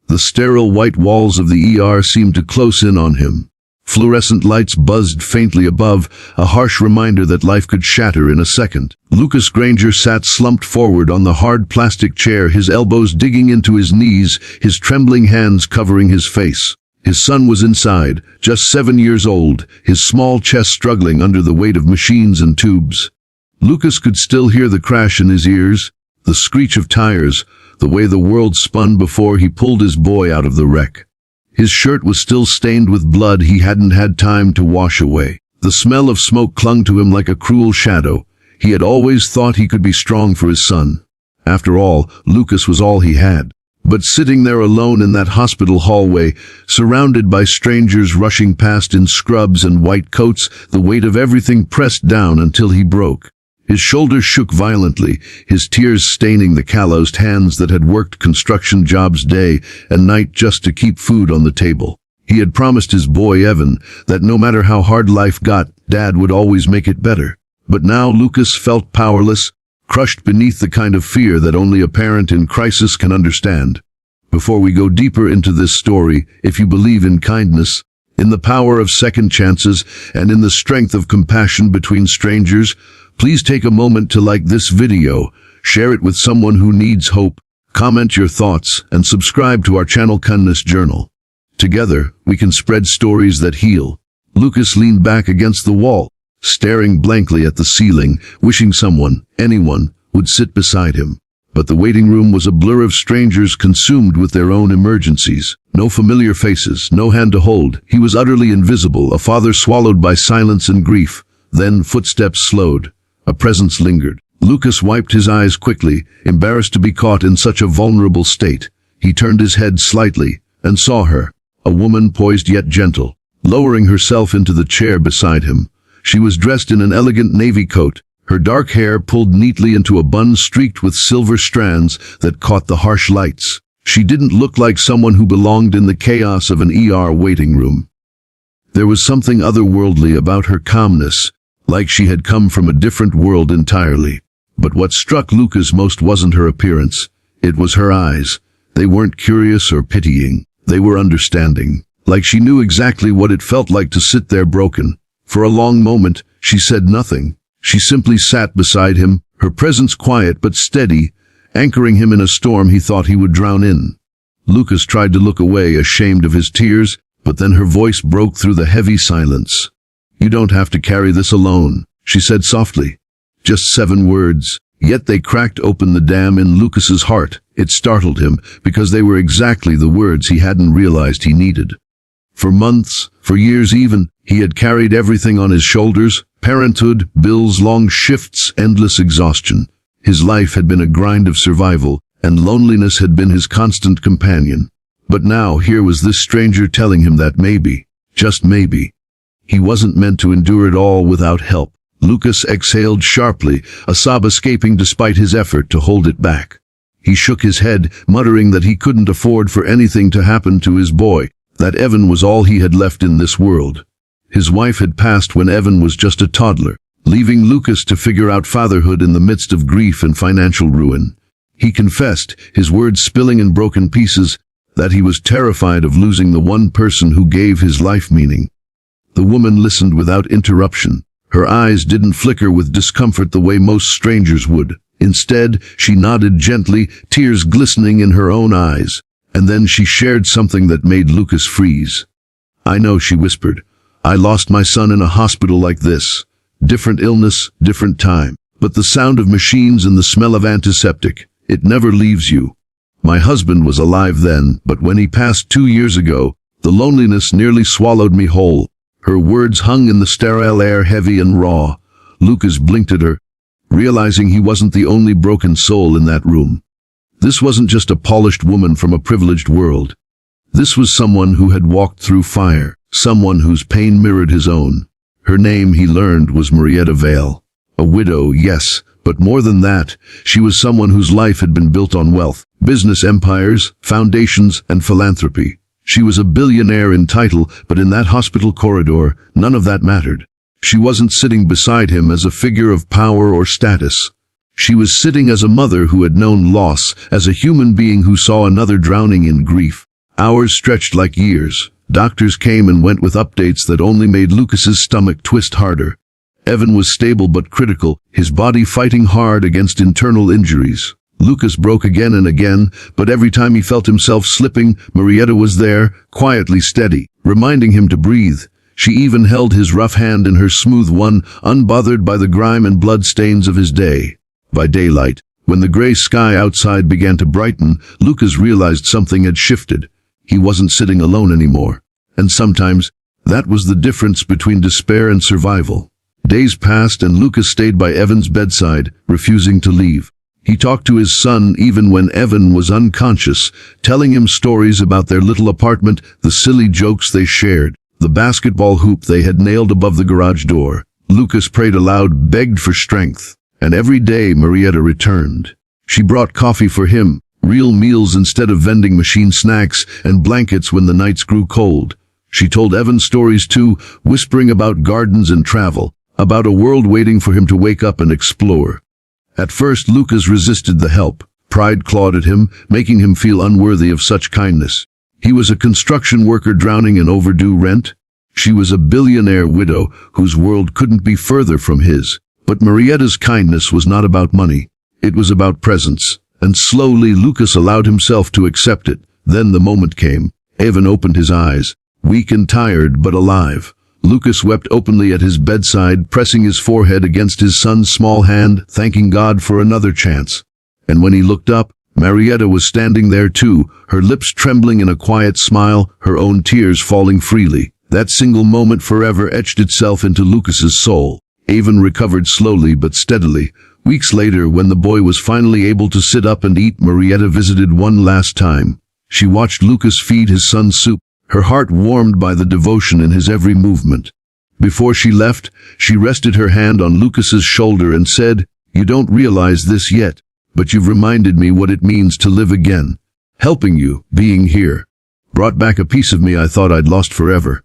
The sterile white walls of the ER seemed to close in on him. Fluorescent lights buzzed faintly above, a harsh reminder that life could shatter in a second. Lucas Granger sat slumped forward on the hard plastic chair, his elbows digging into his knees, his trembling hands covering his face. His son was inside, just 7 years old, his small chest struggling under the weight of machines and tubes. Lucas could still hear the crash in his ears, the screech of tires, the way the world spun before he pulled his boy out of the wreck. His shirt was still stained with blood he hadn't had time to wash away. The smell of smoke clung to him like a cruel shadow. He had always thought he could be strong for his son. After all, Lucas was all he had. But sitting there alone in that hospital hallway, surrounded by strangers rushing past in scrubs and white coats, the weight of everything pressed down until he broke. His shoulders shook violently, his tears staining the calloused hands that had worked construction jobs day and night just to keep food on the table. He had promised his boy Evan that no matter how hard life got, Dad would always make it better. But now Lucas felt powerless, crushed beneath the kind of fear that only a parent in crisis can understand. Before we go deeper into this story, if you believe in kindness, in the power of second chances, and in the strength of compassion between strangers, please take a moment to like this video, share it with someone who needs hope, comment your thoughts, and subscribe to our channel Kindness Journal. Together, we can spread stories that heal. Lucas leaned back against the wall, staring blankly at the ceiling, wishing someone, anyone, would sit beside him. But the waiting room was a blur of strangers consumed with their own emergencies. No familiar faces, no hand to hold. He was utterly invisible, a father swallowed by silence and grief. Then footsteps slowed. A presence lingered. Lucas wiped his eyes quickly, embarrassed to be caught in such a vulnerable state. He turned his head slightly and saw her, a woman poised yet gentle, lowering herself into the chair beside him. She was dressed in an elegant navy coat, her dark hair pulled neatly into a bun streaked with silver strands that caught the harsh lights. She didn't look like someone who belonged in the chaos of an ER waiting room. There was something otherworldly about her calmness, like she had come from a different world entirely. But what struck Lucas most wasn't her appearance. It was her eyes. They weren't curious or pitying. They were understanding. Like she knew exactly what it felt like to sit there broken. For a long moment, she said nothing. She simply sat beside him, her presence quiet but steady, anchoring him in a storm he thought he would drown in. Lucas tried to look away, ashamed of his tears, but then her voice broke through the heavy silence. "You don't have to carry this alone," she said softly. Just 7 words, yet they cracked open the dam in Lucas's heart. It startled him, because they were exactly the words he hadn't realized he needed. For months, for years even, he had carried everything on his shoulders: parenthood, bills, long shifts, endless exhaustion. His life had been a grind of survival, and loneliness had been his constant companion. But now here was this stranger telling him that maybe, just maybe, he wasn't meant to endure it all without help. Lucas exhaled sharply, a sob escaping despite his effort to hold it back. He shook his head, muttering that he couldn't afford for anything to happen to his boy, that Evan was all he had left in this world. His wife had passed when Evan was just a toddler, leaving Lucas to figure out fatherhood in the midst of grief and financial ruin. He confessed, his words spilling in broken pieces, that he was terrified of losing the one person who gave his life meaning. The woman listened without interruption. Her eyes didn't flicker with discomfort the way most strangers would. Instead, she nodded gently, tears glistening in her own eyes. And then she shared something that made Lucas freeze. "I know," she whispered. "I lost my son in a hospital like this. Different illness, different time. But the sound of machines and the smell of antiseptic, it never leaves you. My husband was alive then, but when he passed 2 years ago, the loneliness nearly swallowed me whole." Her words hung in the sterile air, heavy and raw. Lucas blinked at her, realizing he wasn't the only broken soul in that room. This wasn't just a polished woman from a privileged world. This was someone who had walked through fire, someone whose pain mirrored his own. Her name, he learned, was Marietta Vale. A widow, yes, but more than that, she was someone whose life had been built on wealth, business empires, foundations, and philanthropy. She was a billionaire in title, but in that hospital corridor, none of that mattered. She wasn't sitting beside him as a figure of power or status. She was sitting as a mother who had known loss, as a human being who saw another drowning in grief. Hours stretched like years. Doctors came and went with updates that only made Lucas's stomach twist harder. Evan was stable but critical, his body fighting hard against internal injuries. Lucas broke again and again, but every time he felt himself slipping, Marietta was there, quietly steady, reminding him to breathe. She even held his rough hand in her smooth one, unbothered by the grime and blood stains of his day. By daylight, when the gray sky outside began to brighten, Lucas realized something had shifted. He wasn't sitting alone anymore. And sometimes, that was the difference between despair and survival. Days passed and Lucas stayed by Evan's bedside, refusing to leave. He talked to his son even when Evan was unconscious, telling him stories about their little apartment, the silly jokes they shared, the basketball hoop they had nailed above the garage door. Lucas prayed aloud, begged for strength. And every day Marietta returned. She brought coffee for him, real meals instead of vending machine snacks, and blankets when the nights grew cold. She told Evan stories too, whispering about gardens and travel, about a world waiting for him to wake up and explore. At first Lucas resisted the help. Pride clawed at him, making him feel unworthy of such kindness. He was a construction worker drowning in overdue rent. She was a billionaire widow whose world couldn't be further from his. But Marietta's kindness was not about money. It was about presence. And slowly Lucas allowed himself to accept it. Then the moment came. Evan opened his eyes, weak and tired but alive. Lucas wept openly at his bedside, pressing his forehead against his son's small hand, thanking God for another chance. And when he looked up, Marietta was standing there too, her lips trembling in a quiet smile, her own tears falling freely. That single moment forever etched itself into Lucas's soul. Evan recovered slowly but steadily. Weeks later, when the boy was finally able to sit up and eat, Marietta visited one last time. She watched Lucas feed his son soup, her heart warmed by the devotion in his every movement. Before she left, she rested her hand on Lucas's shoulder and said, "You don't realize this yet, but you've reminded me what it means to live again. Helping you, being here, brought back a piece of me I thought I'd lost forever."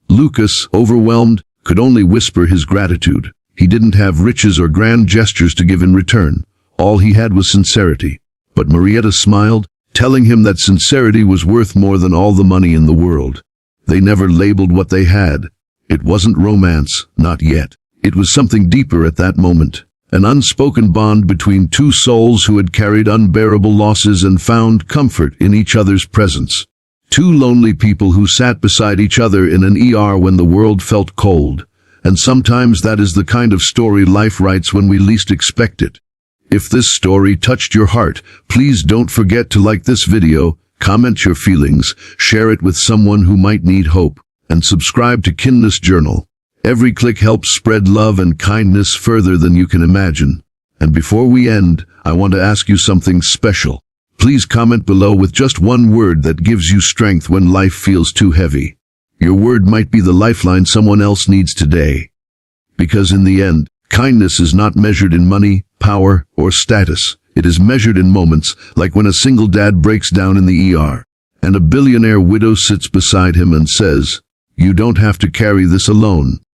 Lucas, overwhelmed, could only whisper his gratitude. He didn't have riches or grand gestures to give in return. All he had was sincerity. But Marietta smiled, telling him that sincerity was worth more than all the money in the world. They never labeled what they had. It wasn't romance, not yet. It was something deeper at that moment. An unspoken bond between two souls who had carried unbearable losses and found comfort in each other's presence. Two lonely people who sat beside each other in an ER when the world felt cold. And sometimes that is the kind of story life writes when we least expect it. If this story touched your heart, please don't forget to like this video, comment your feelings, share it with someone who might need hope, and subscribe to Kindness Journal. Every click helps spread love and kindness further than you can imagine. And before we end, I want to ask you something special. Please comment below with just one word that gives you strength when life feels too heavy. Your word might be the lifeline someone else needs today. Because in the end, kindness is not measured in money, power, or status. It is measured in moments, like when a single dad breaks down in the ER, and a billionaire widow sits beside him and says, "You don't have to carry this alone."